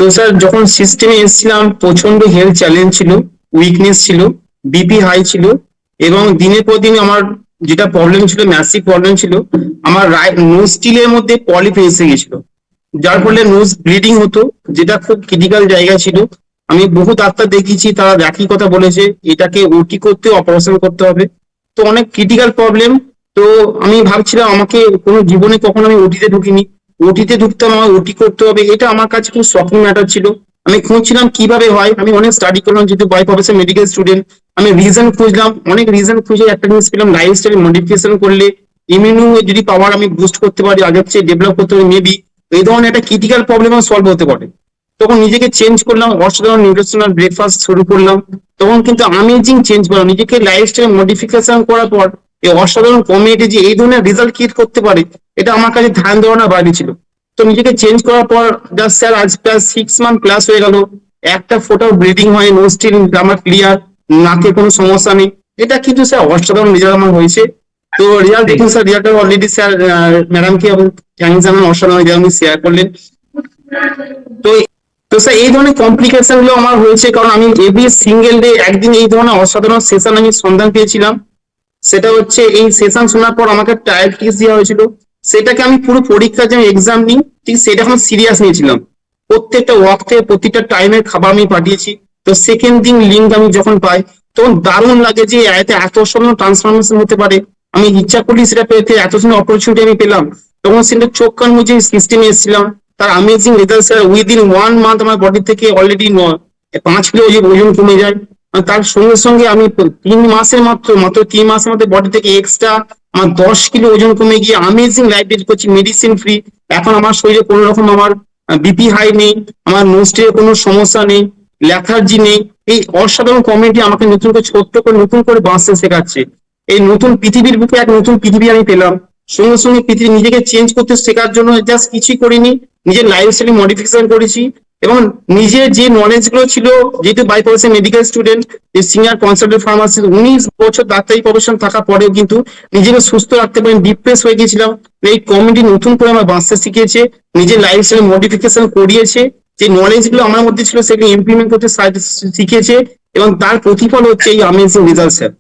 তো স্যার যখন সিস্টেমে এসেছিলাম প্রচন্ড হেলথ চ্যালেঞ্জ ছিল, উইকনেস ছিল, বিপি হাই ছিল, এবং দিনের পর দিন আমার যেটা প্রবলেম ছিল, ম্যাসিভ প্রবলেম ছিল, আমার নোজ স্টিলের মধ্যে পলিপ এসে গেছিল, যার ফলে নোজ ব্লিডিং হতো, যেটা খুব ক্রিটিক্যাল জায়গা ছিল। আমি বহু ডাক্তার দেখিয়েছি, তারা একই কথা বলেছে, এটাকে ওটি করতে অপারেশন করতে হবে। তো অনেক ক্রিটিক্যাল প্রবলেম। তো আমি ভাবছিলাম আমাকে কোনো জীবনে কখনো আমি ওটিতে ঢুকিনি, ওটিতে ঢুকতে আমার ওটি করতে হবে, এটা আমার কাছে খুব শকিং ম্যাটার ছিল। আমি খুঁজছিলাম কিভাবে হয়, আমি অনেক স্টাডি করলাম, যেহেতু বাই প্রফেশন মেডিকেল স্টুডেন্ট। আমি রিজন খুঁজলাম, অনেক রিজন খুঁজে একটা জিনিস পেলাম, লাইফস্টাইল মডিফিকেশন করলে ইমিউনো যদি পাওয়ার আমি বুস্ট করতে পারি, আগের চেয়ে ডেভেলপ করতে পারি, মেবি এই ধরনের একটা ক্রিটিক্যাল প্রবলেম সলভ হতে পারে। তখন নিজেকে চেঞ্জ করলাম, অসাধারণ নিউট্রিশনাল ব্রেকফাস্ট শুরু করলাম। তখন কিন্তু আমেজিং চেঞ্জ পেলাম, নিজেকে লাইফস্টাইল মডিফিকেশন করার পর এই অসাধারণ কমিউনিটি যে এই ধরনের রেজাল্ট ক্রিয়েট করতে পারে, এটা আমার কাছে ধ্যান দেওয়ার বাইরে ছিল। তো নিজেকে চেঞ্জ করার পর জাস্ট স্যার আজ প্লাস 6 মান্থ প্লাস হয়ে গেল, একটা ফোটাও ব্লিডিং হয়, নোজ স্টিল আমার ক্লিয়ার, নাকে কোনো সমস্যা নেই। এটা কিন্তু স্যার অসাধারণ রেজাল্ট আমার হয়েছে। তো রেজাল্ট দেখুন স্যার, রেজাল্টটা অলরেডি স্যার ম্যাডামকে থ্যাংকস জানান, অসাধারণ রেজাল্ট আপনি শেয়ার করলেন। তো তো স্যার এই ধরনের কমপ্লিকেশন গুলো আমার হয়েছে কারণ আমি এভরি সিঙ্গেল ডে একদিন এই ধরনের অসাধারণ সেশন আমি সন্ধান পেয়েছিলাম। সেটা হচ্ছে এই সেশন শোনার পর আমাকে ট্রায়াল টেস্ট দেওয়া হয়েছিল, সেটাকে আমি পুরো পরীক্ষার যে এক্সাম নিই ঠিক সেটা আমি সিরিয়াস নিয়েছিলাম। প্রত্যেকটা ওয়ার্ক থেকে প্রতিটা টাইমের খাবার আমি পাঠিয়েছি। তো সেকেন্ড দিন লিঙ্ক আমি যখন পাই, তখন দারুণ লাগে যে এতে এত সুন্দর ট্রান্সফরমেশন হতে পারে। আমি ইচ্ছা করি সেটা পেতে, এত সুন্দর অপরচুনিটি আমি পেলাম। তখন সেটা চোখ কান মুজে সিস্টেমে এসেছিলাম। তার amazing result sir, within 1 month আমার বডি থেকে অলরেডি 5 কিলো ওজন কমে যায়। আর তার সঙ্গে সঙ্গে আমি 3 মাসের মাত্র 3 মাসের মধ্যে বডি থেকে এক্সট্রা আমার 10 কিলো ওজন কমে গিয়ে আমেজিং লাইফ লিড করছি, মেডিসিন ফ্রি। এখন আমার শরীরে কোনো রকম আমার বিপি হাই নেই, আমার নোস্টের কোনো সমস্যা নেই, ল্যাথার্জি নেই। এই অসাধারণ কমিউনিটি আমাকে নতুন করে ছোট্ট করে নতুন করে বাঁচতে শেখাচ্ছে। এই নতুন পৃথিবীর বুকে এক নতুন পৃথিবী আমি পেলাম। সঙ্গে সঙ্গে পৃথিবী নিজেকে চেঞ্জ করতে শেখার জন্য জাস্ট কিছুই করিনি, নিজের লাইফস্টাইল মডিফিকেশন করেছি। এবং নিজের যে নলেজ গুলো ছিল, যেহেতু বাই প্রফেশন মেডিকেল স্টুডেন্ট, যে সিনিয়র কনসালটেন্ট ফার্মাসিস্ট 19 বছর ডাক্তারি প্রফেশন থাকার পরেও কিন্তু নিজেকে সুস্থ রাখতে পারি, ডিপ্রেস হয়ে গেছিলাম। এই কমিউনিটি নতুন করে আমার বাঁচতে শিখিয়েছে, নিজের লাইফস্টাইল মডিফিকেশন করিয়েছে, যে নলেজ গুলো আমার মধ্যে ছিল সেগুলো ইমপ্লিমেন্ট করতে শিখিয়েছে, এবং তার প্রতিফল হচ্ছে এই আমেজিং রেজাল্ট স্যার।